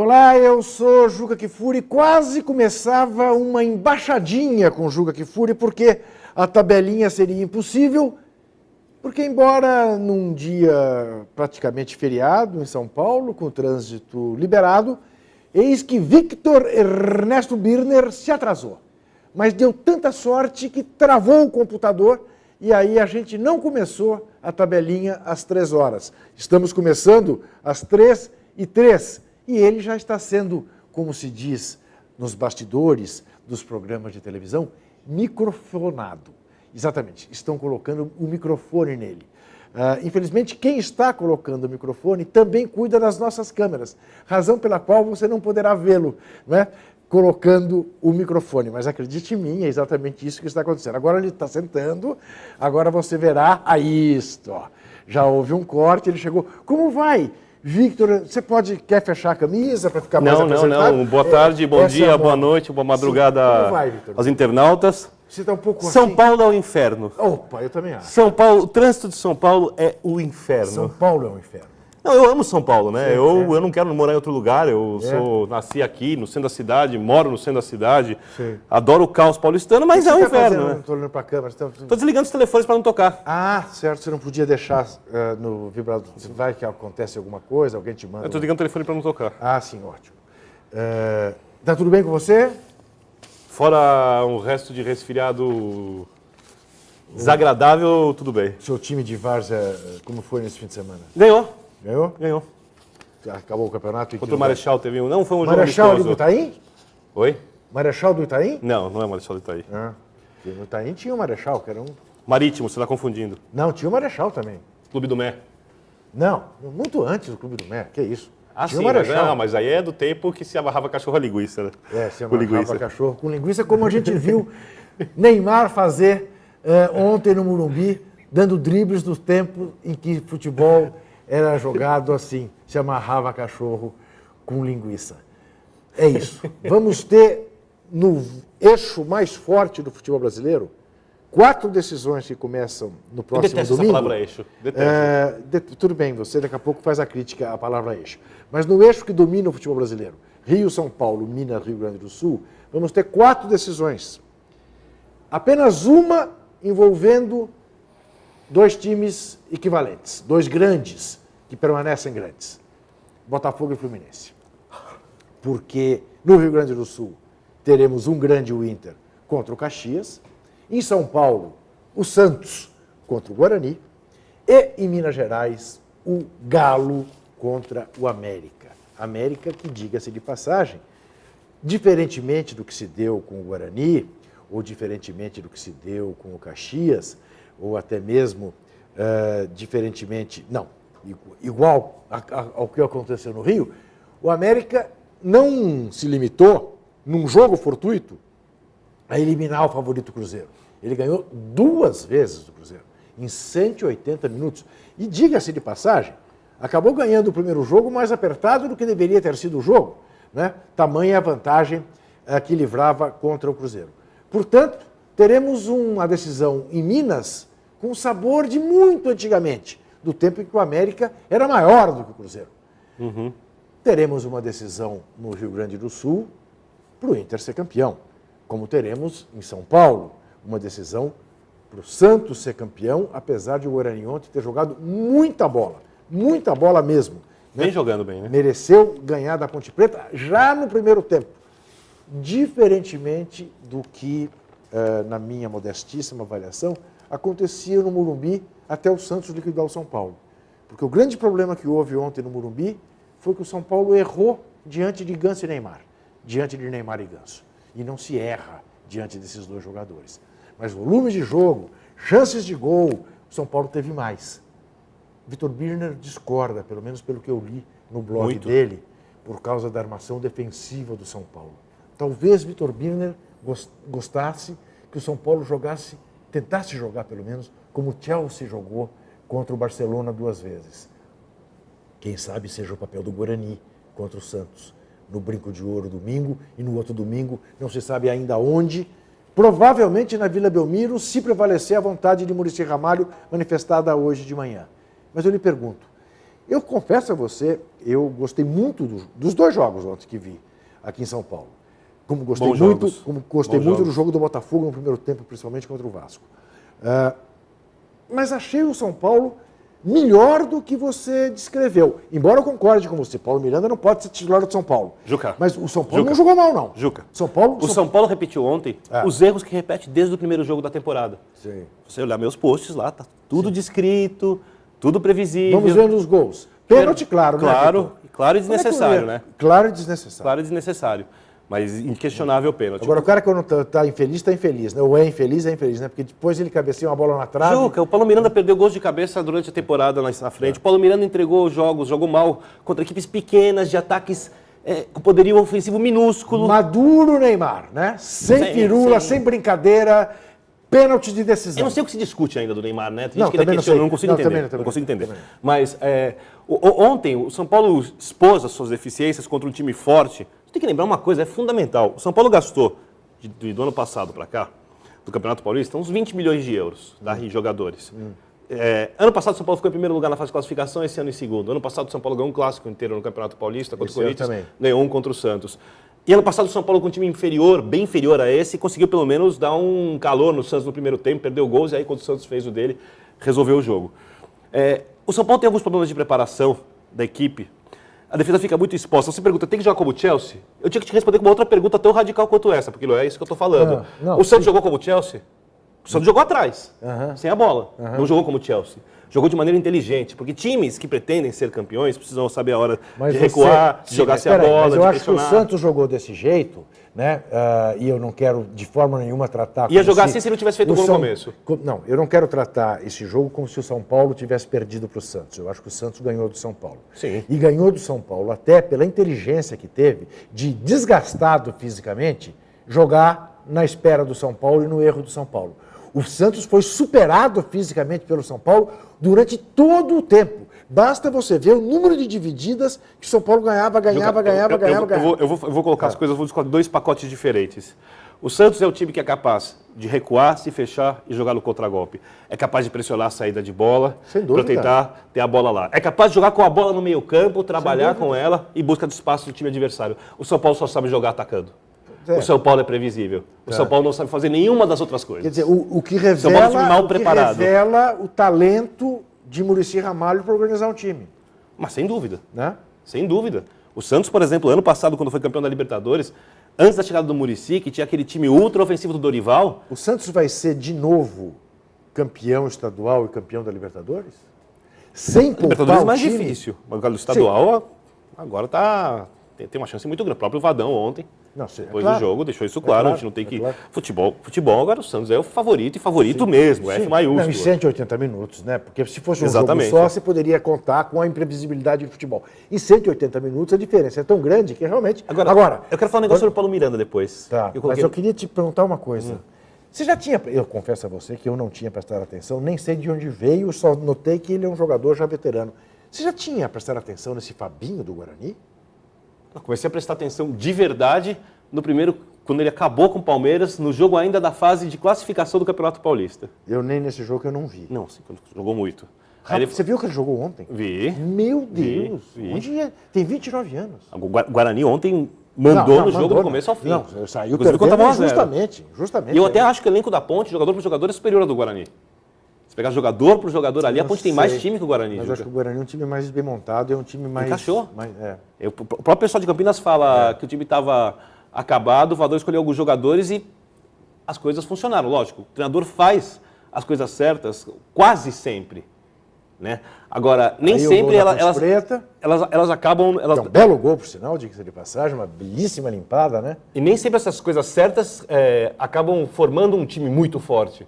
Olá, eu sou Juca Kfouri. Quase começava uma embaixadinha com Juca Kfouri, porque a tabelinha seria impossível, porque embora num dia praticamente feriado em São Paulo, com o trânsito liberado, eis que Victor Ernesto Birner se atrasou. Mas deu tanta sorte que travou o computador e aí a gente não começou a tabelinha às 3 horas. Estamos começando às 3h03 e ele já está sendo, como se diz nos bastidores dos programas de televisão, microfonado. Exatamente, estão colocando o microfone nele. Infelizmente, quem está colocando o microfone também cuida das nossas câmeras, razão pela qual você não poderá vê-lo, não é? Colocando o microfone. Mas acredite em mim, é exatamente isso que está acontecendo. Agora ele está sentando, agora você verá isto. Ó. Já houve um corte, ele chegou. Como vai? Victor, você quer fechar a camisa para ficar mais apresentado? Não. Boa tarde, bom dia, boa noite, boa madrugada aos internautas. Você está um pouco São assim? Paulo é o inferno. Opa, eu também acho. São Paulo, o trânsito de São Paulo é o inferno. São Paulo é um inferno. Não, eu amo São Paulo, né? Sim, eu não quero morar em outro lugar, nasci aqui, no centro da cidade, moro no centro da cidade, Sim. Adoro o caos paulistano, mas é um inferno, né? Estou olhando para a câmera. Estou desligando os telefones para não tocar. Ah, certo, você não podia deixar no vibrador. Vai que acontece alguma coisa, alguém te manda. Eu estou ligando o telefone para não tocar. Ah, sim, ótimo. Tá tudo bem com você? Fora um resto de resfriado desagradável, tudo bem. Seu time de várzea, como foi nesse fim de semana? Ganhou. Ganhou? Ganhou. Acabou o campeonato? Contra o Marechal teve um. Não foi um jogo Marechal ali do amistoso. Itaim? Oi? Marechal do Itaim? Não, não é Marechal do Itaí. Porque no Itaim tinha o Marechal, que era um... Marítimo, você está confundindo. Não, tinha o Marechal também. Clube do Mé. Não, muito antes do Clube do Mé, que isso. Ah, tinha sim, o Marechal. mas aí é do tempo que se amarrava cachorro a linguiça, né? Se Com amarrava linguiça. cachorro com linguiça, como a gente viu Neymar fazer ontem no Morumbi, dando dribles do tempo em que futebol era jogado assim, se amarrava cachorro com linguiça. É isso. Vamos ter, no eixo mais forte do futebol brasileiro, 4 decisões que começam no próximo detesto domingo. essa palavra eixo. Detesto. Tudo bem, você daqui a pouco faz a crítica à palavra eixo. Mas no eixo que domina o futebol brasileiro, Rio, São Paulo, Minas, Rio Grande do Sul, vamos ter 4 decisões. Apenas uma envolvendo 2 times equivalentes, 2 grandes, que permanecem grandes. Botafogo e Fluminense. Porque no Rio Grande do Sul teremos um grande Inter contra o Caxias, em São Paulo o Santos contra o Guarani e em Minas Gerais o Galo contra o América. América que, diga-se de passagem, diferentemente do que se deu com o Guarani, ou diferentemente do que se deu com o Caxias, ou até mesmo igual ao que aconteceu no Rio, o América não se limitou, num jogo fortuito, a eliminar o favorito Cruzeiro. Ele ganhou 2 vezes do Cruzeiro, em 180 minutos. E diga-se de passagem, acabou ganhando o primeiro jogo mais apertado do que deveria ter sido o jogo, né? Tamanha a vantagem que livrava contra o Cruzeiro. Portanto, teremos uma decisão em Minas com sabor de muito antigamente, do tempo em que o América era maior do que o Cruzeiro. Teremos uma decisão no Rio Grande do Sul para o Inter ser campeão, como teremos em São Paulo uma decisão para o Santos ser campeão, apesar de o Guarani ontem ter jogado muita bola mesmo. Vem jogando bem, né? Mereceu ganhar da Ponte Preta já no primeiro tempo. Diferentemente do que, na minha modestíssima avaliação, acontecia no Morumbi até o Santos liquidar o São Paulo. Porque o grande problema que houve ontem no Morumbi foi que o São Paulo errou diante de Ganso e Neymar, diante de Neymar e Ganso. E não se erra diante desses 2 jogadores. Mas volume de jogo, chances de gol, o São Paulo teve mais. Vitor Birner discorda, pelo menos pelo que eu li no blog dele, por causa da armação defensiva do São Paulo. Talvez Vitor Birner gostasse que o São Paulo tentasse jogar pelo menos, como o Chelsea jogou contra o Barcelona 2 vezes. Quem sabe seja o papel do Guarani contra o Santos, no Brinco de Ouro domingo, e no outro domingo, não se sabe ainda onde, provavelmente na Vila Belmiro, se prevalecer a vontade de Muricy Ramalho, manifestada hoje de manhã. Mas eu lhe pergunto, Eu confesso a você, eu gostei muito dos 2 jogos ontem que vi aqui em São Paulo. Como gostei muito do jogo do Botafogo no primeiro tempo, principalmente contra o Vasco. Mas achei o São Paulo melhor do que você descreveu. Embora eu concorde com você, Paulo Miranda não pode ser titular do São Paulo. Juca. Mas o São Paulo não jogou mal, não. Juca. São Paulo repetiu ontem os erros que repete desde o primeiro jogo da temporada. Sim. Você olhar meus posts lá, tá tudo descrito, tudo previsível. Vamos vendo os gols. Pênalti, claro, né? Claro e desnecessário, né? Claro e desnecessário. Claro e desnecessário. Mas inquestionável pênalti. Agora, o cara que não tá infeliz, né? Ou é infeliz, né? Porque depois ele cabeceia uma bola na trave. Juca, o Paulo Miranda perdeu gols de cabeça durante a temporada lá na frente. O Paulo Miranda entregou jogos, jogou mal contra equipes pequenas, de ataques com poderio ofensivo minúsculo. Maduro Neymar, né? Sem firula, sem brincadeira, pênalti de decisão. Eu não sei o que se discute ainda do Neymar, né? Tem Não, gente que ainda questiona, não não consigo entender. Também. Não consigo entender. Mas ontem o São Paulo expôs as suas deficiências contra um time forte. Tem que lembrar uma coisa, é fundamental. O São Paulo gastou, do ano passado para cá, do Campeonato Paulista, uns 20 milhões de euros em jogadores. Ano passado o São Paulo ficou em primeiro lugar na fase de classificação, esse ano em segundo. Ano passado o São Paulo ganhou um clássico inteiro no Campeonato Paulista contra o Corinthians, ganhou um contra o Santos. E ano passado o São Paulo com um time inferior, bem inferior a esse, conseguiu pelo menos dar um calor no Santos no primeiro tempo, perdeu gols e aí quando o Santos fez o dele, resolveu o jogo. O São Paulo tem alguns problemas de preparação da equipe. A defesa fica muito exposta. Você pergunta, tem que jogar como o Chelsea? Eu tinha que te responder com uma outra pergunta tão radical quanto essa, porque não é isso que eu estou falando. O Santos jogou como o Chelsea? O Santos jogou atrás, sem a bola. Não jogou como o Chelsea. Jogou de maneira inteligente, porque times que pretendem ser campeões precisam saber a hora de recuar, de jogar sem a bola, mas eu de acho que o Santos jogou desse jeito, né? E eu não quero de forma nenhuma tratar... Ia jogar assim se ele não tivesse feito gol no começo. Não, eu não quero tratar esse jogo como se o São Paulo tivesse perdido para o Santos. Eu acho que o Santos ganhou do São Paulo. Sim. E ganhou do São Paulo até pela inteligência que teve de, desgastado fisicamente, jogar na espera do São Paulo e no erro do São Paulo. O Santos foi superado fisicamente pelo São Paulo durante todo o tempo. Basta você ver o número de divididas que o São Paulo ganhava. Eu vou colocar as coisas, vou discutir 2 pacotes diferentes. O Santos é o time que é capaz de recuar, se fechar e jogar no contragolpe. É capaz de pressionar a saída de bola para tentar ter a bola lá. É capaz de jogar com a bola no meio-campo, trabalhar com ela e busca do espaço do time adversário. O São Paulo só sabe jogar atacando. O São Paulo é previsível. O São Paulo não sabe fazer nenhuma das outras coisas. Quer dizer, o que revela, São Paulo é um time mal preparado. Revela o talento de Muricy Ramalho para organizar um time. Mas sem dúvida. Né? Sem dúvida. O Santos, por exemplo, ano passado, quando foi campeão da Libertadores, antes da chegada do Muricy, que tinha aquele time ultra ofensivo do Dorival... O Santos vai ser, de novo, campeão estadual e campeão da Libertadores? Sem poupar Libertadores é mais time? difícil. Mas o estadual agora tem uma chance muito grande. O próprio Vadão ontem, depois do jogo, deixou isso claro. A gente não tem que... Claro. Futebol, agora o Santos é o favorito, e favorito mesmo, F maiúsculo. Não, em 180 minutos, né? Porque se fosse um jogo só, você poderia contar com a imprevisibilidade do futebol. Em 180 minutos, a diferença é tão grande que realmente... Agora eu quero falar um negócio sobre o Paulo Miranda depois. Tá, mas eu queria te perguntar uma coisa. Você já tinha... Eu confesso a você que eu não tinha prestado atenção, nem sei de onde veio, só notei que ele é um jogador já veterano. Você já tinha prestado atenção nesse Fabinho do Guarani? Eu comecei a prestar atenção de verdade no primeiro, quando ele acabou com o Palmeiras, no jogo ainda da fase de classificação do Campeonato Paulista. Eu nem nesse jogo eu não vi. Não, sim, jogou muito. Você viu que ele jogou ontem? Vi. Meu Deus! Vi. Tem 29 anos. O Guarani ontem mandou no jogo do começo ao fim. Não, saiu perdendo justamente. E eu até acho que o elenco da Ponte, jogador por jogador, é superior ao do Guarani. Se pegar jogador por jogador ali, a Ponte tem mais time que o Guarani. Mas eu acho que o Guarani é um time mais bem montado, é um time mais... Encaixou. O próprio pessoal de Campinas fala que o time estava acabado, o Vadão escolheu alguns jogadores e as coisas funcionaram. Lógico, o treinador faz as coisas certas quase sempre. Né? Agora, nem sempre elas acabam... É um belo gol, por sinal, diga-se de passagem, uma belíssima limpada, né? E nem sempre essas coisas certas acabam formando um time muito forte.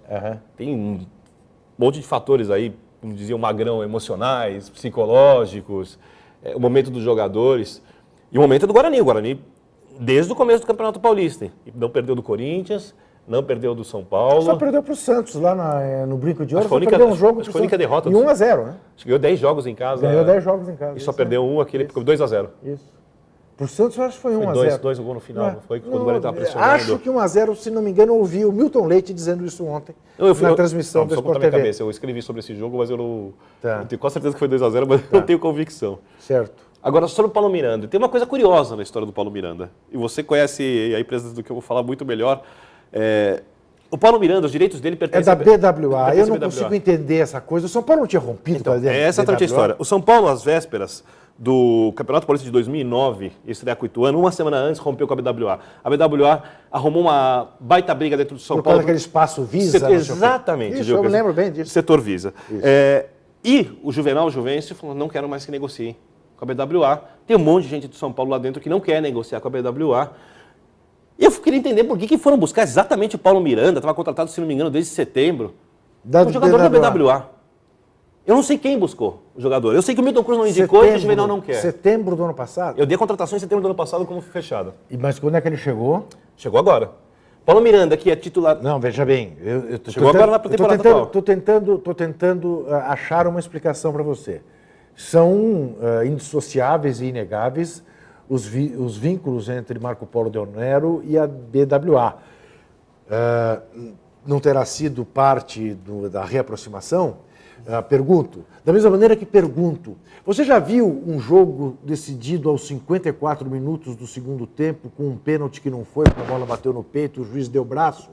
Tem um monte de fatores aí, como dizia o Magrão, emocionais, psicológicos, o momento dos jogadores e o momento do Guarani. O Guarani, desde o começo do Campeonato Paulista, não perdeu do Corinthians, não perdeu do São Paulo. Só perdeu para o Santos lá no Brinco de Ouro. Perdeu um jogo. Acho que foi a única derrota. E 1-0, né? Acho que ganhou 10 jogos em casa. Ganhou 10 jogos em casa. E só perdeu um, aquele 2-0. Isso. Pro Santos eu acho que foi 1-0. 2 gol no final, não foi? Quando o Não, Guarani estava pressionando. acho que 1-0, se não me engano, eu ouvi o Milton Leite dizendo isso ontem, na transmissão do Sport TV. Cabeça. Eu escrevi sobre esse jogo, mas eu não... Tá. Eu tenho quase certeza que foi 2-0, mas eu não tenho convicção. Certo. Agora, sobre o Paulo Miranda. Tem uma coisa curiosa na história do Paulo Miranda. E você conhece a empresa do que eu vou falar muito melhor. O Paulo Miranda, os direitos dele pertencem... É da BWA. Eu não consigo entender essa coisa. O São Paulo não tinha rompido Então, com a BWA? essa é a história. O São Paulo, às vésperas do Campeonato Paulista de 2009, estreia com o Ituano, uma semana antes rompeu com a BWA. A BWA arrumou uma baita briga dentro do São Paulo. Por causa daquele espaço Visa? Exatamente. Isso, eu me lembro bem disso. Setor Visa. E o Juvenal Juvencio falou, não quero mais que negocie com a BWA. Tem um monte de gente do São Paulo lá dentro que não quer negociar com a BWA. E eu queria entender por que foram buscar exatamente o Paulo Miranda, estava contratado, se não me engano, desde setembro, o jogador da BWA. Eu não sei quem buscou o jogador. Eu sei que o Milton Cruz não indicou e o Juvenal não quer. Setembro do ano passado? Eu dei a contratação em setembro do ano passado como fechada. Mas quando é que ele chegou? Chegou agora. Paulo Miranda, que é titular... Não, veja bem. Chegou agora na temporada atual. Estou tentando achar uma explicação para você. São indissociáveis e inegáveis os vínculos entre Marco Polo Del Nero e a BWA. Não terá sido parte da reaproximação? Pergunto. Da mesma maneira que pergunto, você já viu um jogo decidido aos 54 minutos do segundo tempo com um pênalti que não foi, porque a bola bateu no peito, o juiz deu braço,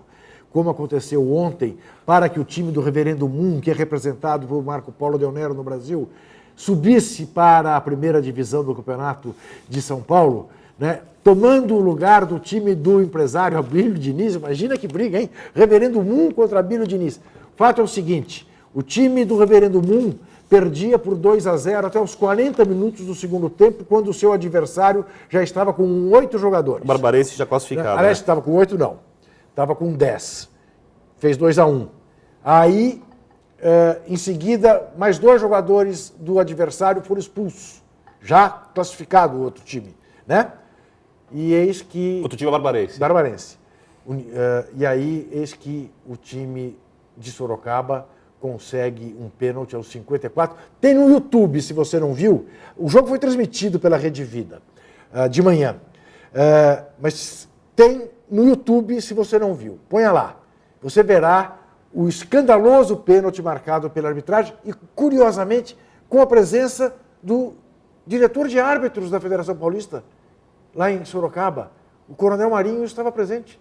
como aconteceu ontem, para que o time do Reverendo Moon, que é representado por Marco Polo Del Nero no Brasil, subisse para a primeira divisão do Campeonato de São Paulo, né, tomando o lugar do time do empresário Abílio Diniz? Imagina que briga, hein? Reverendo Moon contra Abílio Diniz. O fato é o seguinte, o time do Reverendo Moon perdia por 2-0 até os 40 minutos do segundo tempo, quando o seu adversário já estava com 8 jogadores. O Barbarense já classificado. Aliás, estava com 8 não, estava com 10. Fez 2-1. Aí, em seguida, mais 2 jogadores do adversário foram expulsos. Já classificado o outro time, né? E eis que... Outro time é Barbarense. Barbarense. E aí, eis que o time de Sorocaba consegue um pênalti aos 54. Tem no YouTube, se você não viu. O jogo foi transmitido pela Rede Vida, de manhã. Mas tem no YouTube, se você não viu. Ponha lá. Você verá o escandaloso pênalti marcado pela arbitragem e, curiosamente, com a presença do diretor de árbitros da Federação Paulista, lá em Sorocaba. O Coronel Marinho estava presente.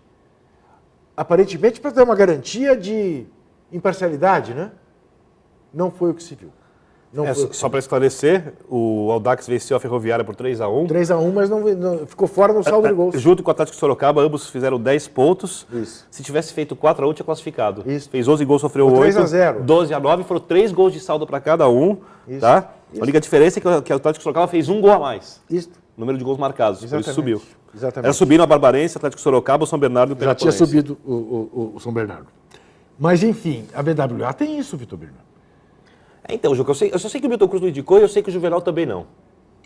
Aparentemente para ter uma garantia de imparcialidade, né? Não foi o que se viu. Só para esclarecer, o Audax venceu a Ferroviária por 3-1. 3-1, mas não ficou fora no saldo de gols. Junto com o Atlético de Sorocaba, ambos fizeram 10 pontos. Isso. Se tivesse feito 4-1, tinha classificado. Isso. Fez 11 gols, sofreu 8. 3-0. 12-9, foram 3 gols de saldo para cada um. Isso. Tá? Isso. A única diferença é que o Atlético de Sorocaba fez 1 gol a mais. Isso. Número de gols marcados, Exatamente. por isso subiu. Exatamente. Era subindo a Barbarense, Atlético de Sorocaba, o São Bernardo e o Já tinha Penapolense. subido o São Bernardo. Mas, enfim, a BWA tem isso, Vitor Birman. Então, Juca, eu só sei que o Milton Cruz não indicou e eu sei que o Juvenal também não.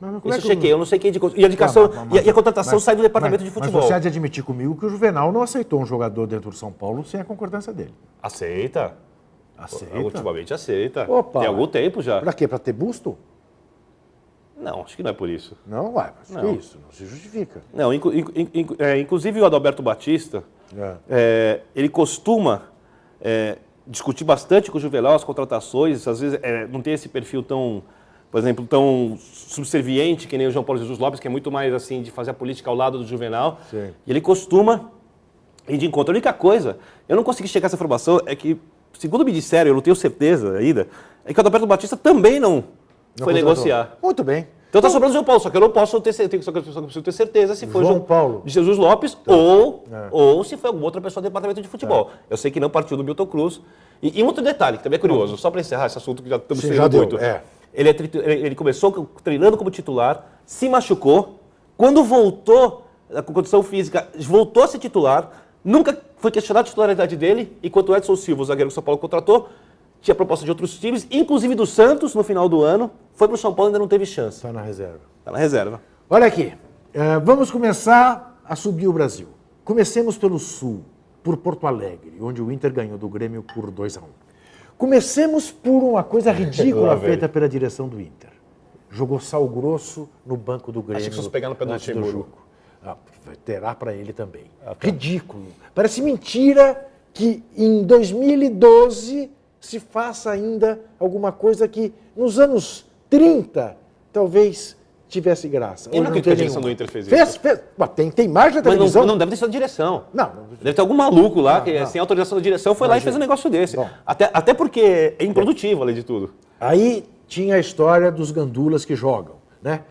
Mas Isso eu chequei, eu não sei quem indicou. E a indicação, e a contratação sai do departamento de futebol. Mas você há de admitir comigo que o Juvenal não aceitou um jogador dentro do São Paulo sem a concordância dele. Aceita. Aceita? Ultimamente aceita. Opa. Tem algum tempo já. Pra quê? Pra ter busto? Não, acho que não é por isso. Não, vai. Mas Não. que isso? Não se justifica. Não, inclusive o Adalberto Batista, ele costuma discutir bastante com o Juvenal as contratações, às vezes não tem esse perfil tão, por exemplo, tão subserviente que nem o João Paulo Jesus Lopes, que é muito mais assim de fazer a política ao lado do Juvenal. Sim. E ele costuma ir de encontro. A única coisa, eu não consegui chegar a essa informação, é que, segundo me disseram, eu não tenho certeza ainda, é que o Adalberto Batista também não foi contratou. negociar. Muito bem. Então tá sobrando o João Paulo, só que eu não posso ter certeza, só que eu preciso ter certeza se foi João Paulo de Jesus Lopes ou se foi alguma outra pessoa do departamento de futebol. Eu sei que não partiu do Milton Cruz. E um outro detalhe que também é curioso, só para encerrar esse assunto que já estamos treinando muito. Ele começou treinando como titular, se machucou, quando voltou a condição física, voltou a ser titular, nunca foi questionado a titularidade dele, enquanto o Edson Silva, o zagueiro que o São Paulo contratou, tinha proposta de outros times, inclusive do Santos no final do ano, foi para o São Paulo e ainda não teve chance. Está na reserva. Está na reserva. Olha aqui, vamos começar a subir o Brasil. Comecemos pelo Sul, por Porto Alegre, onde o Inter ganhou do Grêmio por 2-1. Comecemos por uma coisa ridícula feita pela direção do Inter. jogou sal grosso no banco do Grêmio. Achei que vocês pegaram no pé do antes Luxemburgo. jogo. Terá para ele também. Ridículo. Parece mentira que em 2012 se faça ainda alguma coisa que nos anos 30 talvez tivesse graça. Eu não acredito que a direção do Inter fez isso. Fez. Mas tem imagem na televisão. Mas não deve ter sido a direção. Não. Deve ter algum maluco lá que, sem autorização da direção, foi lá e fez um negócio desse. Até porque é improdutivo, além de tudo. Aí tinha a história dos gandulas que jogam, né?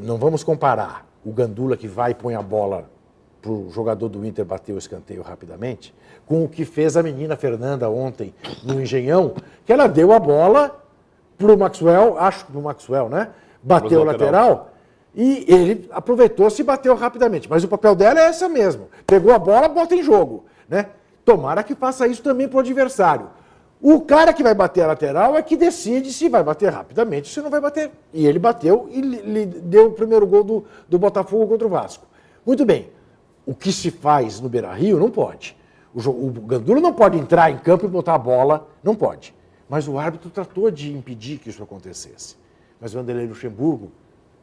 Não vamos comparar o gandula que vai e põe a bola para o jogador do Inter bater o escanteio rapidamente com o que fez a menina Fernanda ontem no Engenhão, que ela deu a bola para o Maxwell, acho que para o Maxwell, né? Bateu o lateral e ele aproveitou-se e bateu rapidamente. Mas o papel dela é essa mesmo. Pegou a bola, bota em jogo, né? Tomara que faça isso também para o adversário. O cara que vai bater a lateral é que decide se vai bater rapidamente ou se não vai bater. E ele bateu e lhe deu o primeiro gol do Botafogo contra o Vasco. Muito bem. O que se faz no Beira-Rio não pode. O Gandula não pode entrar em campo e botar a bola, não pode. Mas o árbitro tratou de impedir que isso acontecesse. Mas o Vanderlei Luxemburgo,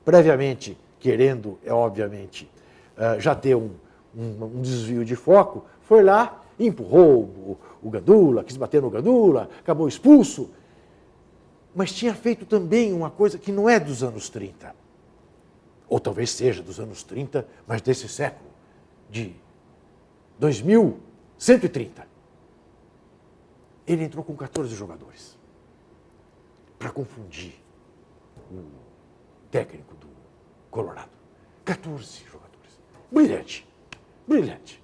previamente querendo, obviamente, já ter um desvio de foco, foi lá e empurrou o Gandula, quis bater no Gandula, acabou expulso. Mas tinha feito também uma coisa que não é dos anos 30. Ou talvez seja dos anos 30, mas desse século, de 2130. Ele entrou com 14 jogadores para confundir o técnico do Colorado. 14 jogadores. Brilhante. Brilhante.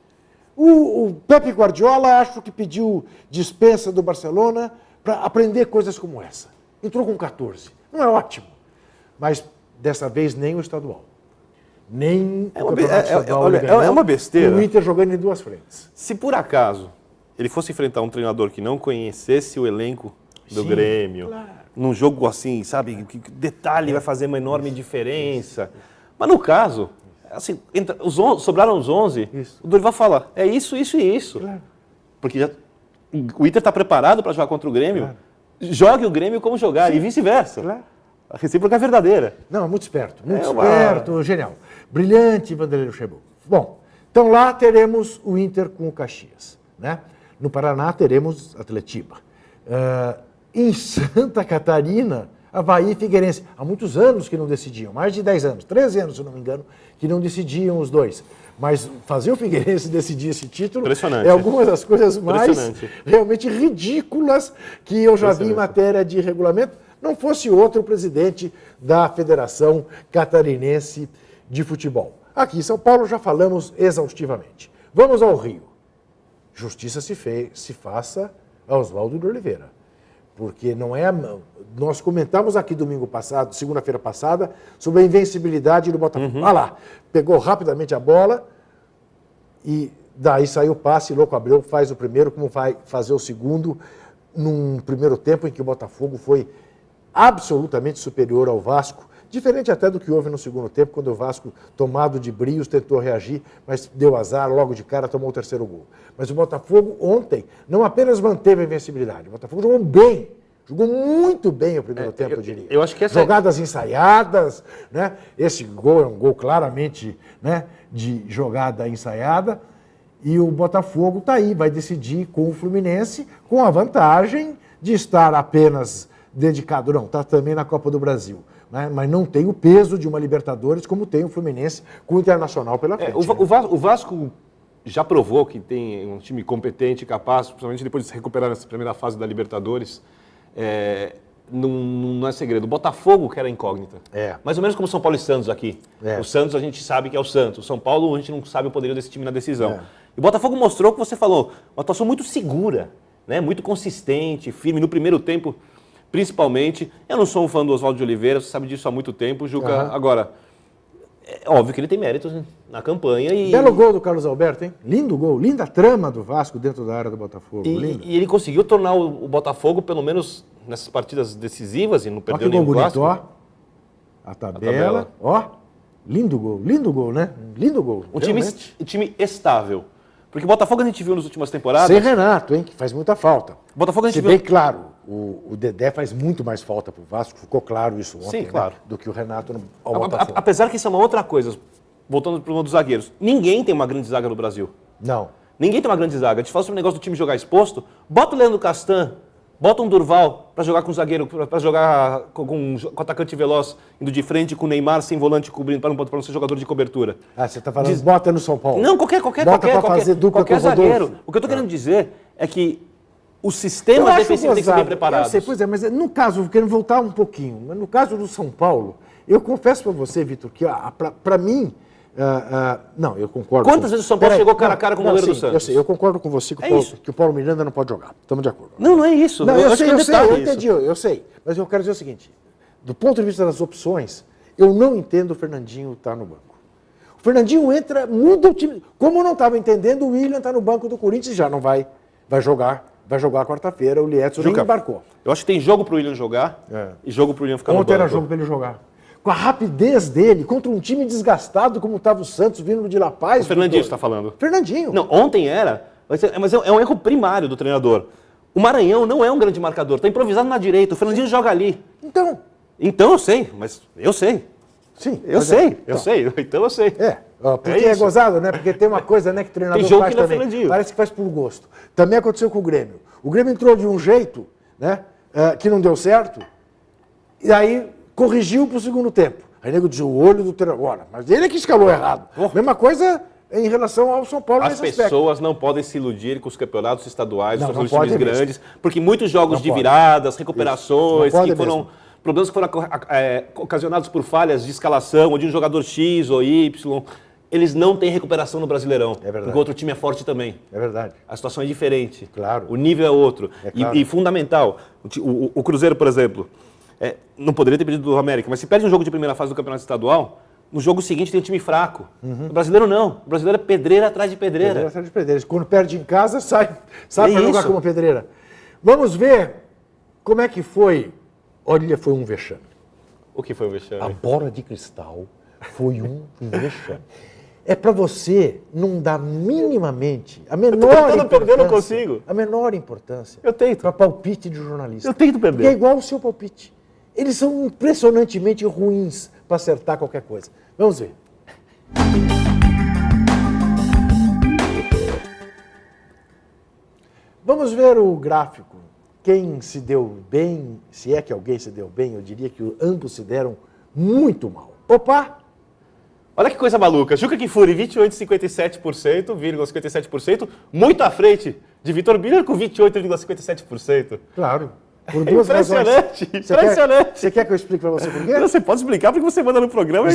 O Pepe Guardiola, acho que pediu dispensa do Barcelona para aprender coisas como essa. Entrou com 14. Não é ótimo. Mas, dessa vez, nem o estadual. Nem o campeonato estadual. É uma besteira. O Inter jogando em duas frentes. Se por acaso ele fosse enfrentar um treinador que não conhecesse o elenco do Grêmio, claro, num jogo assim, sabe, que detalhe vai fazer uma enorme diferença. Mas no caso, assim, sobraram os 11, o Dorival fala, é isso, isso e isso. Claro. Porque o Inter está preparado para jogar contra o Grêmio, claro, jogue o Grêmio como jogar, e vice-versa. Claro. A recíproca é verdadeira. Não, muito esperto, genial. Brilhante, Vanderlei Luxemburgo. Bom, então lá teremos o Inter com o Caxias, né? No Paraná teremos Atletiba. Em Santa Catarina, Avaí e Figueirense. Há muitos anos que não decidiam, mais de 10 anos, 13 anos, se não me engano, que não decidiam os dois. Mas fazer o Figueirense decidir esse título é alguma das coisas mais realmente ridículas que eu já vi em matéria de regulamento. Não fosse outro presidente da Federação Catarinense de Futebol. Aqui em São Paulo já falamos exaustivamente. Vamos ao Rio. Justiça se faça a Oswaldo de Oliveira. Porque não é... Nós comentamos aqui domingo passado, segunda-feira passada, sobre a invencibilidade do Botafogo. Olha lá, pegou rapidamente a bola e daí saiu o passe, Louco Abreu faz o primeiro, como vai fazer o segundo, num primeiro tempo em que o Botafogo foi absolutamente superior ao Vasco, diferente até do que houve no segundo tempo, quando o Vasco, tomado de brios, tentou reagir, mas deu azar, logo de cara tomou o terceiro gol. Mas o Botafogo ontem não apenas manteve a invencibilidade, o Botafogo jogou bem, jogou muito bem o primeiro tempo, eu diria. Eu acho que jogadas ensaiadas, né? Esse gol é um gol claramente, né, de jogada ensaiada, e o Botafogo está aí, vai decidir com o Fluminense, com a vantagem de estar apenas dedicado, não, está também na Copa do Brasil, né? Mas não tem o peso de uma Libertadores como tem o Fluminense com o Internacional pela frente. O Vasco já provou que tem um time competente e capaz, principalmente depois de se recuperar nessa primeira fase da Libertadores. Não é segredo. O Botafogo que era incógnita. Mais ou menos como São Paulo e Santos aqui. O Santos a gente sabe que é o Santos. O São Paulo a gente não sabe o poderio desse time na decisão. E o Botafogo mostrou o que você falou, uma atuação muito segura, né? Muito consistente, firme. No primeiro tempo, principalmente. Eu não sou um fã do Oswaldo de Oliveira, você sabe disso há muito tempo, Juca. Agora, é óbvio que ele tem méritos na campanha. Belo gol do Carlos Alberto, hein? Lindo gol, linda trama do Vasco dentro da área do Botafogo. E ele conseguiu tornar o Botafogo, pelo menos nessas partidas decisivas, e não perdeu nenhum clássico. Ó, a tabela. Ó, lindo gol, né? Lindo gol. Um time estável. Porque o Botafogo a gente viu nas últimas temporadas... Sem Renato, hein? Que faz muita falta. Botafogo a gente viu... bem claro, o Dedé faz muito mais falta pro Vasco, ficou claro isso ontem, Sim, claro. né? Do que o Renato ao Botafogo. Apesar que isso é uma outra coisa, voltando para o dos zagueiros, ninguém tem uma grande zaga no Brasil. Não. Ninguém tem uma grande zaga. A gente fala sobre o negócio do time jogar exposto, bota o Leandro Castan, bota um Durval para jogar com o zagueiro, para jogar com o atacante veloz, indo de frente com o Neymar sem volante cobrindo, para não ser jogador de cobertura. Ah, você está falando, bota no São Paulo. Não, Bota para fazer dupla com o Rodolfo. zagueiro. O que eu estou querendo dizer é que os sistemas defensivos têm que ser bem preparados. Eu sei, pois é, mas no caso, querendo voltar um pouquinho, mas no caso do São Paulo, eu confesso para você, Vitor, que para mim, não, eu concordo. Quantas vezes o São Paulo chegou cara a cara com o goleiro do Santos? Eu sei, eu concordo com você que o Paulo Miranda não pode jogar. Estamos de acordo. Não é isso. Não, eu sei, eu entendi. Eu sei. Mas eu quero dizer o seguinte, do ponto de vista das opções, eu não entendo o Fernandinho estar no banco. O Fernandinho entra, muda o time. Como eu não estava entendendo, o William está no banco do Corinthians e já não vai jogar. Vai jogar quarta-feira, o Lietzo nem embarcou. Eu acho que tem jogo pro William jogar e jogo pro William ficar no banco. Ontem era jogo para ele jogar. Com a rapidez dele, contra um time desgastado como estava o Santos vindo de La Paz. O Fernandinho você está falando. Fernandinho. Não, ontem era, mas é um erro primário do treinador. O Maranhão não é um grande marcador, está improvisado na direita, o Fernandinho joga ali. Então eu sei, mas eu sei. Sim. Eu sei, então eu sei. Porque é gozado, né? Porque tem uma coisa, né, que o treinador tem jogo faz que também. Fernandinho. Parece que faz por gosto. Também aconteceu com o Grêmio. O Grêmio entrou de um jeito, né, que não deu certo, e aí corrigiu para o segundo tempo. Aí o nego diz, o olho do treinador. Mas ele é que escalou errado. Mesma coisa em relação ao São Paulo nesse aspecto. As pessoas não podem se iludir com os campeonatos estaduais, com os times mesmo. grandes, porque muitos jogos de viradas, recuperações, que foram problemas que foram ocasionados por falhas de escalação, ou de um jogador X ou Y, eles não têm recuperação no Brasileirão. É verdade. Porque o outro time é forte também. É verdade. A situação é diferente. Claro. O nível é outro. Claro. E fundamental. O Cruzeiro, por exemplo, não poderia ter perdido do América, mas se perde um jogo de primeira fase do Campeonato Estadual, no jogo seguinte tem um time fraco. O brasileiro não. O brasileiro é pedreira atrás de pedreira. Pedreira atrás de pedreira. Quando perde em casa, sai para jogar como pedreira. Vamos ver como é que foi. Olha, foi um vexame. O que foi o vexame? A bola de cristal foi um vexame. É para você não dar minimamente a menor importância. Perder, eu não consigo. A menor importância. Eu tento. Para palpite de jornalista. Eu tento perder. Porque é igual o seu palpite. Eles são impressionantemente ruins para acertar qualquer coisa. Vamos ver. Vamos ver o gráfico. Quem se deu bem, se é que alguém se deu bem, eu diria que ambos se deram muito mal. Opa! Olha que coisa maluca. Juca Kfouri, 28,57%, muito à frente de Vitor Birner com 28,57%. Claro. Por duas impressionante, razões. Impressionante. Você quer que eu explique para você por quê? Você pode explicar porque você manda no programa.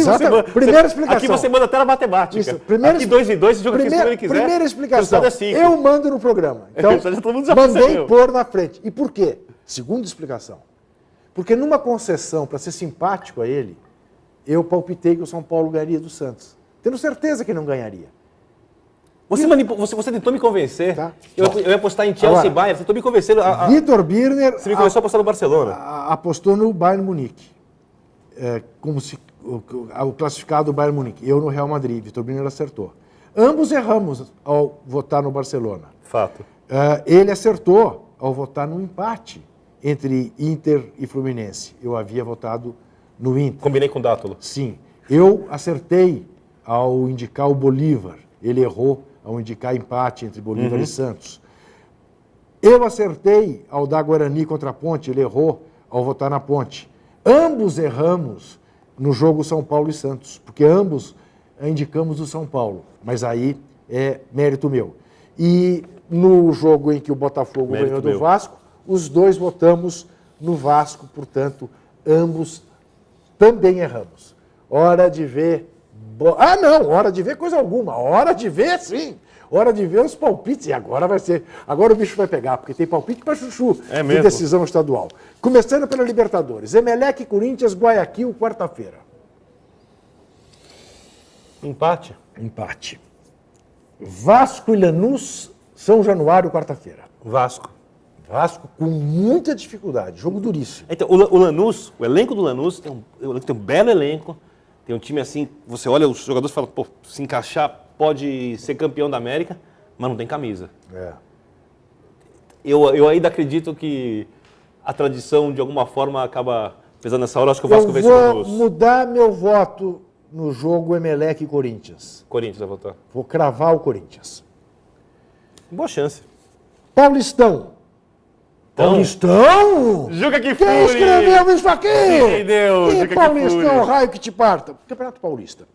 Primeira explicação. Aqui você manda até na matemática. Isso. Aqui 2 e 2, joga aqui se ele quiser. Primeira explicação. É 5. Eu mando no programa. Então, todo mundo já mandei percebeu. pôr na frente. E por quê? Segunda explicação. Porque numa concessão, para ser simpático a ele, eu palpitei que o São Paulo ganharia do Santos. Tendo certeza que não ganharia. Você tentou me convencer. Tá. Eu ia apostar em Chelsea e Bayern. Você tentou me convencer. Vitor Birner Você me começou a apostar no Barcelona. apostou no Bayern Munique. Como se o classificado do Bayern Munique. Eu no Real Madrid. Vitor Birner acertou. Ambos erramos ao votar no Barcelona. Fato. Ele acertou ao votar no empate entre Inter e Fluminense. Eu havia votado no Inter. Combinei com o Dátulo. Sim. Eu acertei ao indicar o Bolívar. Ele errou ao indicar empate entre Bolívar e Santos. Eu acertei ao dar Guarani contra a Ponte. Ele errou ao votar na Ponte. Ambos erramos no jogo São Paulo e Santos, porque ambos indicamos o São Paulo. Mas aí é mérito meu. E no jogo em que o Botafogo ganhou do Vasco, os dois votamos no Vasco, portanto, ambos também erramos. Hora de ver... não, hora de ver coisa alguma. Hora de ver, sim. Hora de ver os palpites. E agora vai ser... Agora o bicho vai pegar, porque tem palpite para chuchu de decisão estadual. Começando pela Libertadores. Emelec, Corinthians, Guayaquil, quarta-feira. Empate. Vasco e Lanús, São Januário, quarta-feira. Vasco com muita dificuldade, jogo duríssimo. Então, o Lanús, o elenco do Lanús tem um belo elenco, tem um time assim, você olha os jogadores e fala, pô, se encaixar pode ser campeão da América, mas não tem camisa. Eu ainda acredito que a tradição de alguma forma acaba pesando nessa hora? Acho que o Vasco Eu vence vou por 2. mudar meu voto no jogo Emelec e Corinthians. Corinthians vai votar. Vou cravar o Corinthians. Boa chance. Paulistão. Então, Paulistão? Juca Quem Kfouri! escreveu isso aqui? Entendeu? Que Juca Paulistão, Kfouri. raio que te parta. Campeonato Paulista.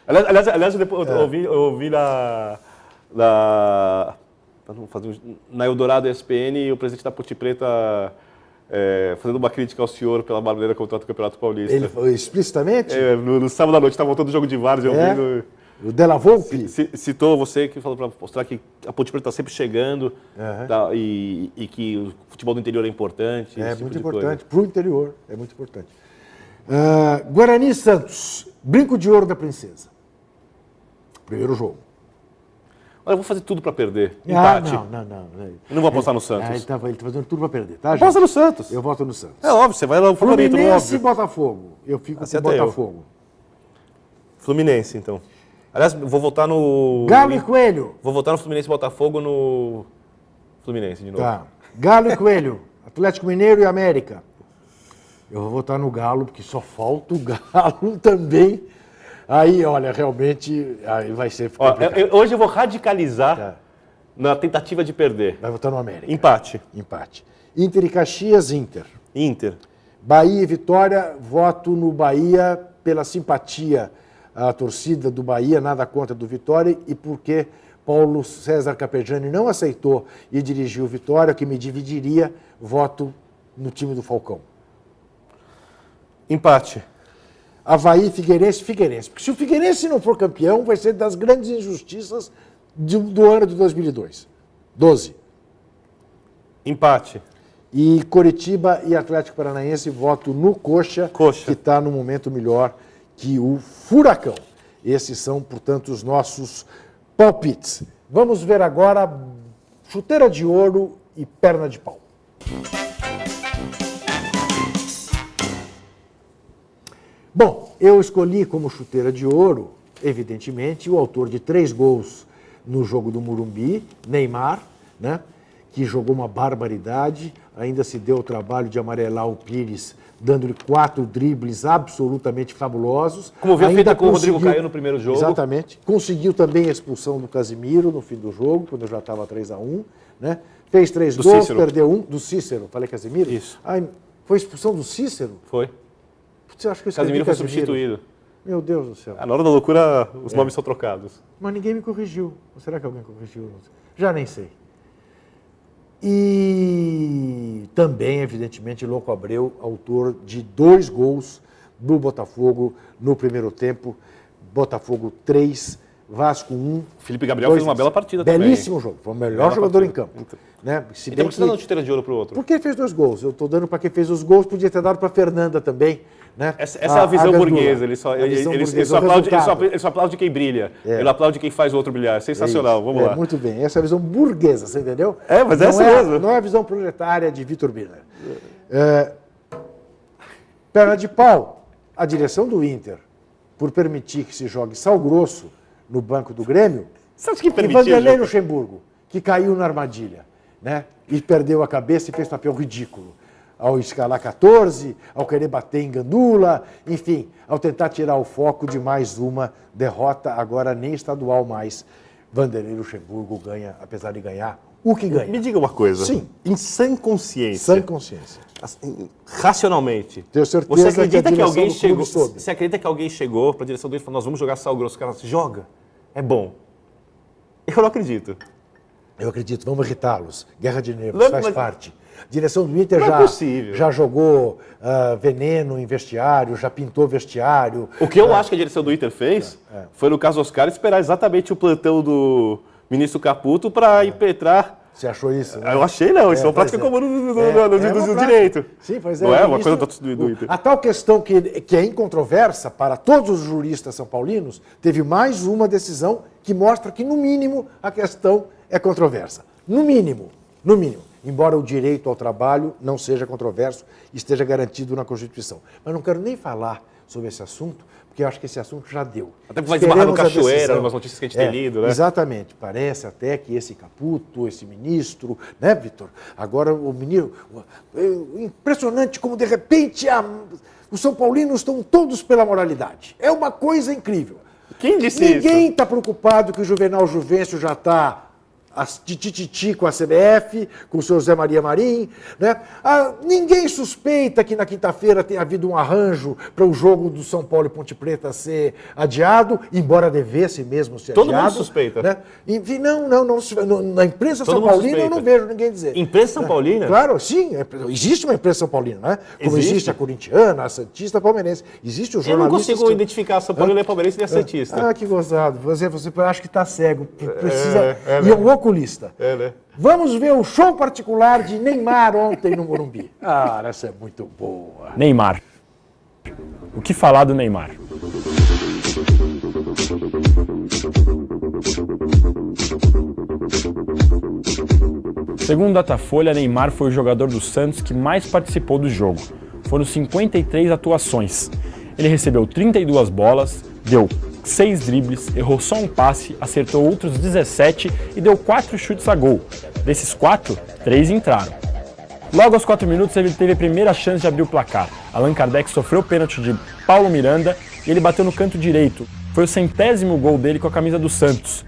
Aliás eu ouvi na Eldorado ESPN o presidente da Ponte Preta fazendo uma crítica ao senhor pela maneira como trata o Campeonato Paulista. Ele foi explicitamente? No sábado à noite, estava voltando o jogo de Várzea, ouvindo. O Della Volpe? Citou você que falou para mostrar que a Ponte Preta está sempre chegando e que o futebol do interior é importante. É esse tipo muito de importante, para o interior, é muito importante. Guarani e Santos, Brinco de Ouro da Princesa. Primeiro jogo. Olha, eu vou fazer tudo para perder. Empate. Não. Eu não vou apostar no Santos. Ele tá fazendo tudo para perder, tá, Aposta gente? no Santos. Eu voto no Santos. É óbvio, você vai lá no favorito, não é Fluminense e óbvio. Botafogo. Eu fico Assim com até eu. Botafogo. Fluminense, então. Aliás, eu vou votar no... Galo e Coelho. Vou votar no Fluminense e Botafogo no... Fluminense, de novo. Tá. Galo e Coelho. Atlético Mineiro e América. Eu vou votar no Galo, porque só falta o Galo também. Aí, olha, realmente, aí vai ser Ó, complicado. hoje eu vou radicalizar Tá. na tentativa de perder. Vai votar no América. Empate. Empate. Inter e Caxias, Inter. Inter. Bahia e Vitória, voto no Bahia pela simpatia à torcida do Bahia, nada contra do Vitória, e porque Paulo César Capejani não aceitou e dirigiu o Vitória, que me dividiria, voto no time do Falcão. Empate. Avaí, Figueirense. Porque se o Figueirense não for campeão, vai ser das grandes injustiças do ano de 2002. 12. Empate. E Coritiba e Atlético Paranaense, voto no Coxa, Coxa. que está no momento melhor que o Furacão. Esses são, portanto, os nossos palpites. Vamos ver agora chuteira de ouro e perna de pau. Bom, eu escolhi como chuteira de ouro, evidentemente, o autor de 3 gols no jogo do Morumbi, Neymar, né? Que jogou uma barbaridade, ainda se deu o trabalho de amarelar o Pires, dando-lhe 4 dribles absolutamente fabulosos. Como havia Ainda feito com o Rodrigo conseguiu- Caio no primeiro jogo. Exatamente. Conseguiu também a expulsão do Casimiro no fim do jogo, quando já estava 3-1, né? Fez 3 Do gols, Cícero. perdeu 1, do Cícero, falei Casimiro? Isso. Ai, foi expulsão do Cícero? Foi. Putz, eu acho que eu escrevi Casimiro foi substituído. Meu Deus do céu. Na hora da loucura, os nomes são trocados. Mas ninguém me corrigiu. Ou será que alguém corrigiu? Já nem sei. E também, evidentemente, Louco Abreu, autor de 2 gols do Botafogo no primeiro tempo. Botafogo 3, Vasco 1. Felipe Gabriel fez uma bela partida também. Belíssimo jogo. Foi o melhor Bela jogador partida. em campo. Né? Se Então bem precisa dar uma que... chuteira de ouro pro outro. Por que ele fez 2 gols? Eu estou dando para quem fez os gols, podia ter dado para Fernanda também. Né? Essa é a visão Gandula. burguesa. Ele só aplaude quem brilha. É. Ele aplaude quem faz o outro brilhar. Sensacional. Vamos lá. Muito bem. Essa é a visão burguesa, você entendeu? É, mas não essa é, mesmo. Não é a visão proletária de Vitor Birner. Perna de pau. A direção do Inter, por permitir que se jogue sal grosso no banco do Grêmio, Sabe o que e permitiu? Vanderlei Jota? Luxemburgo, que caiu na armadilha, né? E perdeu a cabeça e fez papel ridículo. Ao escalar 14, ao querer bater em Gandula, enfim, ao tentar tirar o foco de mais uma derrota, agora nem estadual mais. Vanderlei Luxemburgo ganha, apesar de ganhar, o que ganha. Me diga uma coisa. Sim. Em sã consciência. Sã consciência. Assim, racionalmente. Tenho certeza Você acredita que que, a direção alguém do clube chegou? soube. Você acredita que alguém chegou para a direção do Inter e falou: nós vamos jogar sal grosso? O cara disse, joga. É bom. Eu não acredito. Eu acredito, vamos irritá-los. Guerra de nervos, Não, faz mas- parte. A direção do Inter Não é possível. já jogou veneno em vestiário, já pintou vestiário. O que eu acho que a direção do Inter fez foi, no caso Oscar, esperar exatamente o plantão do ministro Caputo para impetrar. Você achou isso? né? Eu achei, não. Isso é uma pois prática é. comum É do uma prática. direito. Sim, pois é. Não é uma Isso- coisa do Inter. A tal questão que é incontroversa para todos os juristas são paulinos, teve mais uma decisão que mostra que, no mínimo, a questão é controversa. No mínimo. Embora o direito ao trabalho não seja controverso, esteja garantido na Constituição. Mas não quero nem falar sobre esse assunto, porque eu acho que esse assunto já deu. Até porque vai esbarrar no Esperemos a Cachoeira, decisão. umas notícias que a gente tem lido, né? Exatamente. Parece até que esse Caputo, esse ministro, né, Vitor? Agora o menino... Impressionante como, de repente, os São Paulinos estão todos pela moralidade. É uma coisa incrível. Quem disse isso? Ninguém está preocupado que o Juvenal Juvencio já está de tititi com a CBF, com o senhor Zé Maria Marim, né? Ninguém suspeita que na quinta-feira tenha havido um arranjo para o jogo do São Paulo e Ponte Preta ser adiado, embora devesse mesmo ser Todo adiado. mundo suspeita. Né? Enfim, não, na imprensa Todo São mundo Paulina suspeita. eu não vejo ninguém dizer. Imprensa São Paulina? Claro, sim, existe uma imprensa São Paulina, né? Como existe a corintiana, a santista, a palmeirense. Existe o Eu não jornalista. consigo identificar São Paulo, ele é palmeirense e ele é santista. Que gozado. Você acha que está cego. Precisa. E né? é um oculista. Né? Vamos ver o show particular de Neymar ontem no Morumbi. Essa é muito boa. Neymar. O que falar do Neymar? Segundo o Datafolha, Neymar foi o jogador do Santos que mais participou do jogo. Foram 53 atuações. Ele recebeu 32 bolas, deu 6 dribles, errou só um passe, acertou outros 17 e deu 4 chutes a gol. Desses 4, 3 entraram. Logo aos 4 minutos ele teve a primeira chance de abrir o placar. Allan Kardec sofreu o pênalti de Paulo Miranda e ele bateu no canto direito. Foi o 100º gol dele com a camisa do Santos.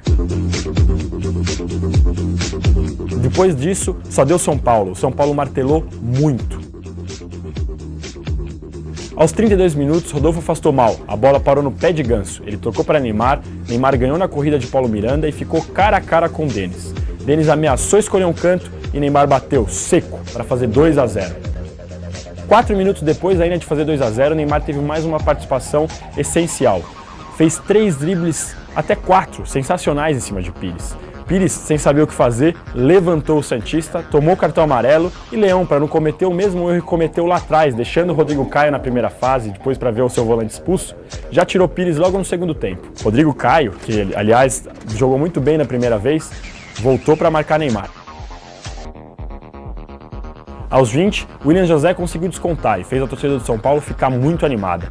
Depois disso, só deu São Paulo. O São Paulo martelou muito. Aos 32 minutos, Rodolfo afastou mal. A bola parou no pé de Ganso. Ele tocou para Neymar. Neymar ganhou na corrida de Paulo Miranda e ficou cara a cara com Denis. Denis ameaçou escolher um canto e Neymar bateu seco para fazer 2-0. 4 minutos depois, ainda de fazer 2-0, Neymar teve mais uma participação essencial. Fez 3 dribles, até 4, sensacionais em cima de Pires. Pires, sem saber o que fazer, levantou o Santista, tomou o cartão amarelo e Leão, para não cometer o mesmo erro que cometeu lá atrás, deixando o Rodrigo Caio na primeira fase, depois para ver o seu volante expulso, já tirou Pires logo no segundo tempo. Rodrigo Caio, que aliás jogou muito bem na primeira vez, voltou para marcar Neymar. Aos 20, William José conseguiu descontar e fez a torcida do São Paulo ficar muito animada.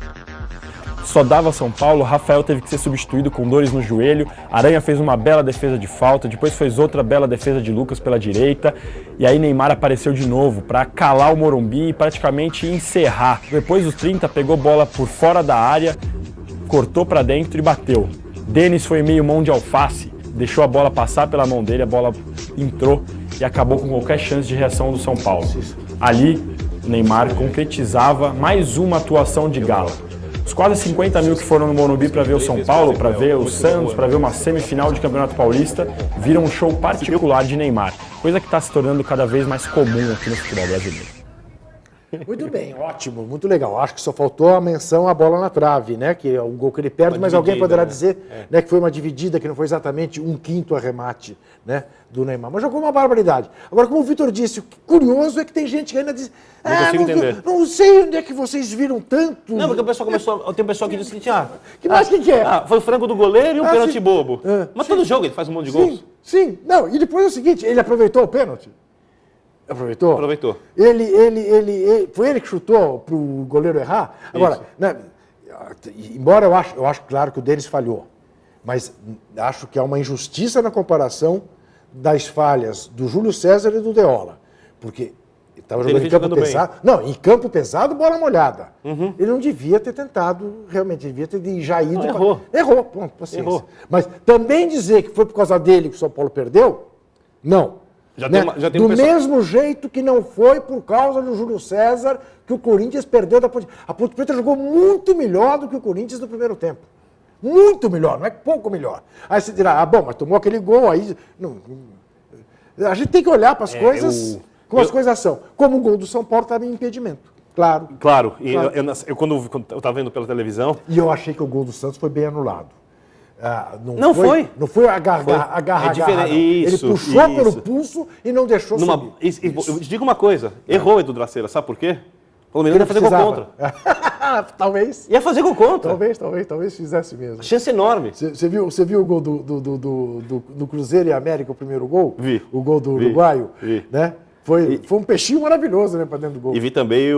Só dava São Paulo, Rafael teve que ser substituído com dores no joelho, Aranha fez uma bela defesa de falta, depois fez outra bela defesa de Lucas pela direita, e aí Neymar apareceu de novo para calar o Morumbi e praticamente encerrar. Depois dos 30, pegou bola por fora da área, cortou para dentro e bateu. Denis foi meio mão de alface, deixou a bola passar pela mão dele, a bola entrou e acabou com qualquer chance de reação do São Paulo. Ali, Neymar concretizava mais uma atuação de gala. Os quase 50 mil que foram no Morumbi para ver o São Paulo, para ver o Santos, para ver uma semifinal de Campeonato Paulista, viram um show particular de Neymar, coisa que está se tornando cada vez mais comum aqui no futebol brasileiro. Muito bem, ótimo, muito legal. Acho que só faltou a menção à bola na trave, né? Que é o gol que ele perde, mas alguém poderá dizer né, que foi uma dividida, que não foi exatamente 1/5 arremate né, do Neymar. Mas jogou uma barbaridade. Agora, como o Vitor disse, o curioso é que tem gente que ainda diz Não consigo entender. Não sei onde é que vocês viram tanto. Não, porque o pessoal começou. Tem um pessoal que diz que que é? Foi o frango do goleiro e um pênalti sim. bobo. Mas todo jogo ele faz um monte de gols. Sim, não, e depois é o seguinte, ele aproveitou o pênalti. Aproveitou? Aproveitou. Foi ele que chutou para o goleiro errar? Agora, né, embora eu acho claro que o Denis falhou, mas acho que há uma injustiça na comparação das falhas do Júlio César e do Deola. Porque ele estava jogando em campo pesado. Não, em campo pesado, bola molhada. Ele não devia ter tentado, realmente, devia ter já ido. Errou. Errou, pronto, paciência. Errou. Mas também dizer que foi por causa dele que o São Paulo perdeu, não. Já Né? tem Do um pessoal... mesmo jeito que não foi por causa do Júlio César que o Corinthians perdeu da Ponte. A Ponte Preta jogou muito melhor do que o Corinthians no primeiro tempo. Muito melhor, não é pouco melhor. Aí você dirá, bom, mas tomou aquele gol aí. Não. A gente tem que olhar para as coisas como as coisas são. Como o gol do São Paulo estava em impedimento. Claro. Claro. E eu quando eu estava vendo pela televisão... E eu achei que o gol do Santos foi bem anulado. Não foi. Não foi agarrar. Ele puxou pelo pulso e não deixou subir. Eu te digo uma coisa, errou Edu Dracera, sabe por quê? O Palmeiras ia fazer gol contra. Talvez. Ia fazer gol contra. Talvez fizesse mesmo. Chance enorme. Você viu o gol do Cruzeiro e América, o primeiro gol? Vi. O gol do uruguaio? Vi. Né? Foi um peixinho maravilhoso, né, para dentro do gol. E vi também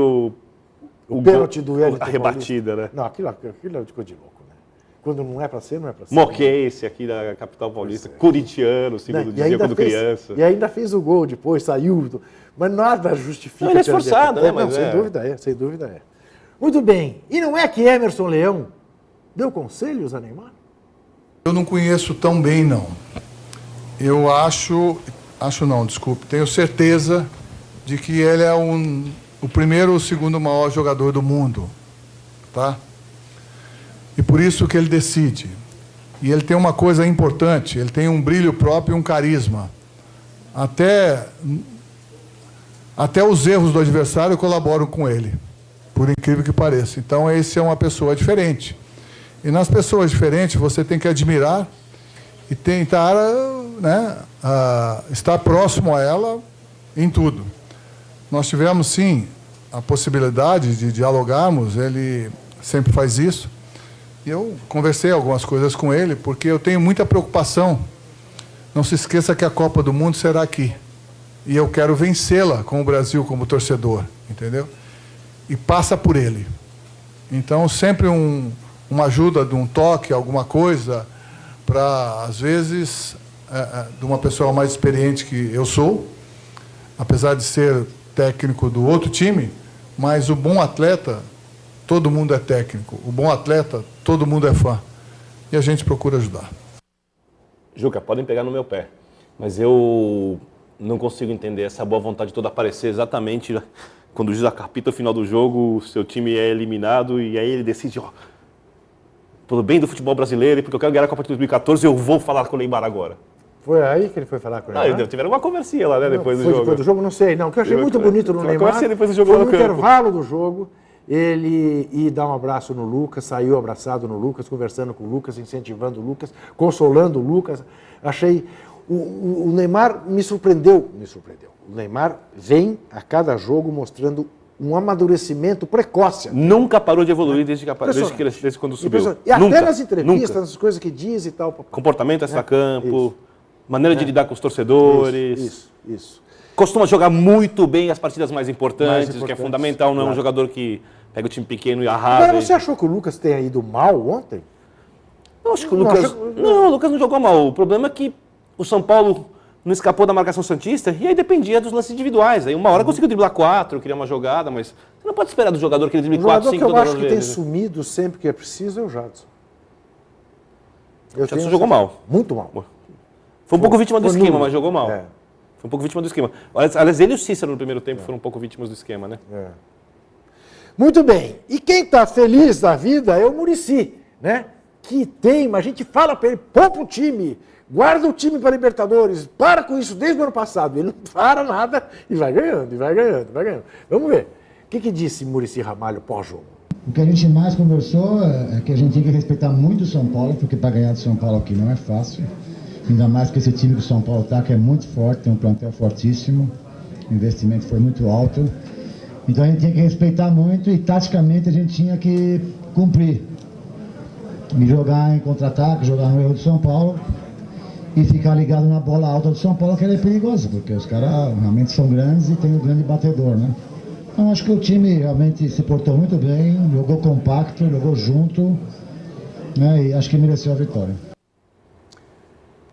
O pênalti do Wellington a rebatida, Paulista. né? Não, aquilo é de coisa de louco, né? Quando não é para ser, não é para ser. Moquense, aqui da capital paulista, corintiano, segundo dizia quando criança. E ainda fez o gol depois, saiu. Mas nada justifica. Não, ele é esforçado, né? Não, sem dúvida é, sem dúvida é. Muito bem. E não é que Emerson Leão deu conselhos a Neymar? Eu não conheço tão bem, não. Eu acho não, desculpe, tenho certeza de que ele é o primeiro ou segundo maior jogador do mundo, tá? E por isso que ele decide. E ele tem uma coisa importante, ele tem um brilho próprio e um carisma. Até os erros do adversário colaboram com ele, por incrível que pareça. Então, esse é uma pessoa diferente. E nas pessoas diferentes, você tem que admirar e tentar, né, estar próximo a ela em tudo. Nós tivemos, sim, a possibilidade de dialogarmos, ele sempre faz isso. E eu conversei algumas coisas com ele, porque eu tenho muita preocupação. Não se esqueça que a Copa do Mundo será aqui. E eu quero vencê-la com o Brasil como torcedor, entendeu? E passa por ele. Então, sempre uma ajuda de um toque, alguma coisa, para, às vezes, de uma pessoa mais experiente que eu sou, apesar de ser técnico do outro time, mas o bom atleta, todo mundo é técnico. O bom atleta, todo mundo é fã. E a gente procura ajudar. Juca, podem pegar no meu pé, mas eu não consigo entender essa boa vontade toda aparecer exatamente quando o juiz apita o final do jogo, o seu time é eliminado e aí ele decide, ó, pelo bem do futebol brasileiro e porque eu quero ganhar a Copa de 2014, eu vou falar com o Neymar agora. Foi aí que ele foi falar com o Neymar? Eles tiveram uma conversinha lá, né, depois do jogo. Depois do jogo, não sei. Não, o que eu achei muito bonito no Neymar conversinha depois do jogo foi lá no no campo. intervalo do jogo, ele ir dar um abraço no Lucas, saiu abraçado no Lucas, conversando com o Lucas, incentivando o Lucas, consolando o Lucas. Achei... O Neymar me surpreendeu. O Neymar vem a cada jogo mostrando um amadurecimento precoce. Nunca parou de evoluir desde quando subiu. E até Nunca, nas entrevistas, nunca. nas coisas que diz e tal. Comportamento extra-campo, maneira de lidar com os torcedores. Isso. Costuma jogar muito bem as partidas mais importantes, que é fundamental, não é um jogador que pega o time pequeno e arrasa. Agora, você achou que o Lucas tenha ido mal ontem? Eu acho que o Lucas... Não, o Lucas não jogou mal. O problema é que o São Paulo não escapou da marcação santista e aí dependia dos lances individuais. Aí uma hora conseguiu driblar 4, criar uma jogada, mas você não pode esperar do jogador que ele drible 4, 5 todas as vezes. O jogador que eu vezes. acho que tem sumido sempre que é preciso é o Jadson. O Jadson jogou mal. Muito mal. Foi um pouco vítima do esquema, mas jogou mal. É. Foi um pouco vítima do esquema. Aliás, ele e o Cícero no primeiro tempo foram um pouco vítimas do esquema, né? Muito bem. E quem está feliz da vida é o Muricy, né? Que tem, mas a gente fala para ele, poupa o time, guarda o time para Libertadores, para com isso desde o ano passado. Ele não para nada e vai ganhando, vai ganhando. Vamos ver. O que disse Muricy Ramalho pós-jogo? O que a gente mais conversou é que a gente tem que respeitar muito o São Paulo, porque para ganhar do São Paulo aqui não é fácil. Ainda mais que esse time que o São Paulo está, que é muito forte, tem um plantel fortíssimo, o investimento foi muito alto. Então a gente tinha que respeitar muito e taticamente a gente tinha que cumprir. E jogar em contra-ataque, jogar no erro do São Paulo e ficar ligado na bola alta do São Paulo, que ela é perigosa, porque os caras realmente são grandes e tem um grande batedor, né? Então acho que o time realmente se portou muito bem, jogou compacto, jogou junto, né? E acho que mereceu a vitória.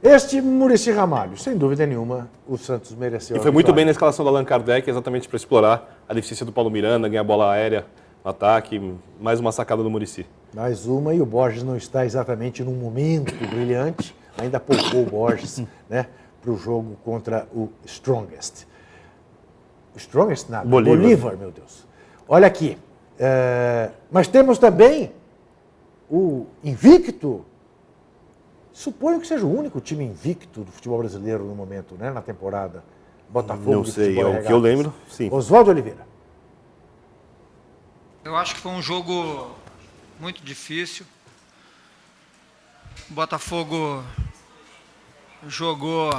Este Muricy Ramalho, sem dúvida nenhuma, o Santos mereceu. E foi muito bem na escalação do Allan Kardec, exatamente para explorar a deficiência do Paulo Miranda, ganhar bola aérea no ataque, mais uma sacada do Muricy. Mais uma, e o Borges não está exatamente num momento brilhante, ainda poupou o Borges, né, para o jogo contra o Strongest. Strongest nada, Bolívar, meu Deus. Olha aqui, mas temos também o invicto. Suponho que seja o único time invicto do futebol brasileiro no momento, né, na temporada. Botafogo. Não sei, é o que eu lembro, sim. Oswaldo Oliveira. Eu acho que foi um jogo muito difícil. O Botafogo jogou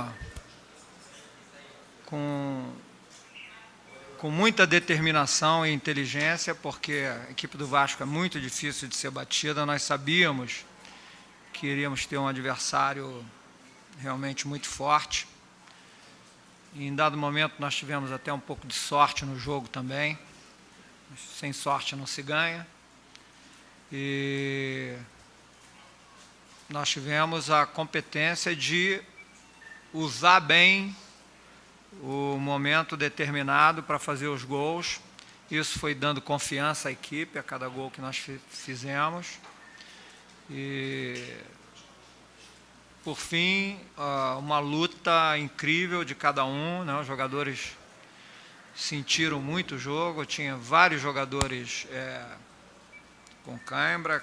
com muita determinação e inteligência, porque a equipe do Vasco é muito difícil de ser batida. Nós sabíamos que iríamos ter um adversário realmente muito forte. E em dado momento nós tivemos até um pouco de sorte no jogo também. sem sorte não se ganha. E nós tivemos a competência de usar bem o momento determinado para fazer os gols. Isso foi dando confiança à equipe, a cada gol que nós fizemos. E, por fim, uma luta incrível de cada um, né? Os jogadores sentiram muito o jogo, tinha vários jogadores com cãibra,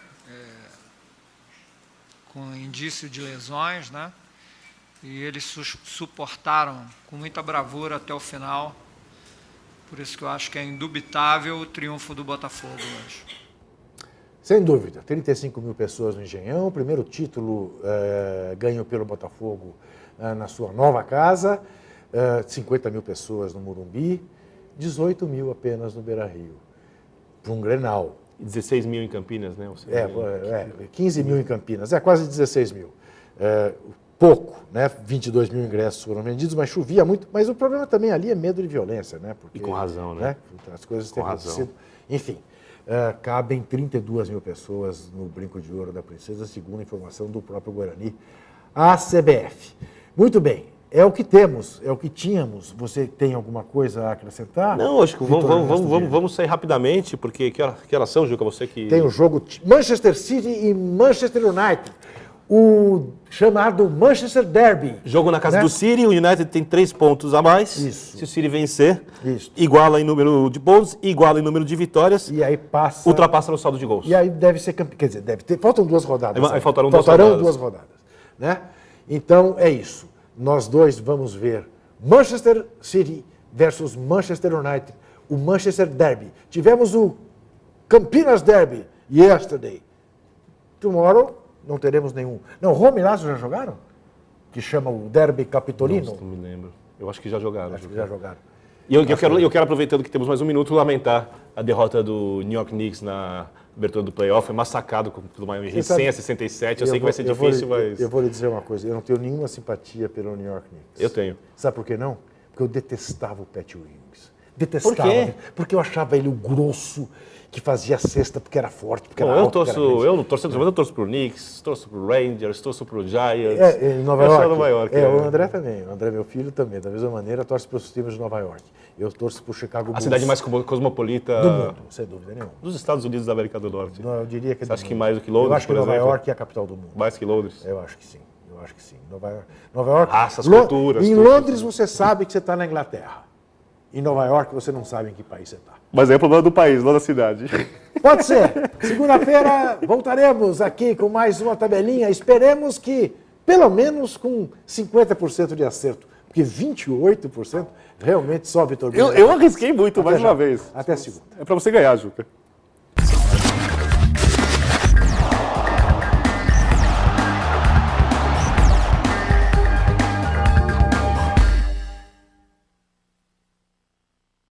com indício de lesões, né? E eles suportaram com muita bravura até o final. Por isso que eu acho que é indubitável o triunfo do Botafogo hoje. Sem dúvida, 35 mil pessoas no Engenhão, primeiro título ganho pelo Botafogo na sua nova casa, 50 mil pessoas no Morumbi, 18 mil apenas no Beira-Rio, para um Grenal. 16 mil em Campinas, né? 15 mil em Campinas, quase 16 mil. Pouco, né? 22 mil ingressos foram vendidos, mas chovia muito. Mas o problema também ali é medo de violência, né? Porque, e com razão, né? As coisas têm acontecido. Enfim, cabem 32 mil pessoas no Brinco de Ouro da Princesa, segundo a informação do próprio Guarani, a CBF. Muito bem, é o que temos, é o que tínhamos. Você tem alguma coisa a acrescentar? Não, acho que vamos sair rapidamente, porque que horas são, Juca? Você que... Tem o jogo Manchester City e Manchester United. O chamado Manchester Derby. Jogo na casa do City, o United tem 3 pontos a mais. Isso. Se o City vencer, Isso. iguala em número de pontos, iguala em número de vitórias, e aí passa... ultrapassa no saldo de gols. E aí deve ser campeão. Quer dizer, deve ter. Faltam 2 rodadas. Aí faltarão duas rodadas. Né? Então é isso. Nós dois vamos ver Manchester City versus Manchester United, o Manchester Derby. Tivemos o Campinas Derby yesterday. Tomorrow não teremos nenhum. Não, Roma e Lazio já jogaram? Que chama o Derby Capitolino? Não me lembro. Eu acho que já jogaram. Acho que já jogaram. E eu quero, aproveitando que temos mais um minuto, lamentar a derrota do New York Knicks na abertura do playoff. Foi massacrado pelo Miami Heat, 100 a 67. Eu sei que vai ser difícil, mas... Eu vou lhe dizer uma coisa. Eu não tenho nenhuma simpatia pelo New York Knicks. Eu tenho. Sabe por que não? Porque eu detestava o Pat Williams. Detestava. Por quê? Porque eu achava ele o grosso, que fazia cesta porque era forte, porque era eu alto. não torço pro Knicks, torço pro Rangers, torço pro Giants. Em Nova York. Nova York. O André também. O André, meu filho, também. Da mesma maneira, torce para os times de Nova York. Eu torço para o Chicago Bulls. A cidade mais cosmopolita do mundo, sem dúvida nenhuma. Dos Estados Unidos da América do Norte. Não, eu diria que Você acha que mais do que Londres, Eu acho que por Nova exemplo? York é a capital do mundo. Mais que Londres? Eu acho que sim. Nova York. Raças, culturas. Em Londres você sabe que você está na Inglaterra. Em Nova York você não sabe em que país você está. Mas é o problema do país, não da cidade. Pode ser. Segunda-feira voltaremos aqui com mais uma tabelinha. Esperemos que, pelo menos com 50% de acerto. Porque 28% realmente só Vitor Bino. Eu arrisquei muito, mais uma vez. Até segunda. É para você ganhar, Juca.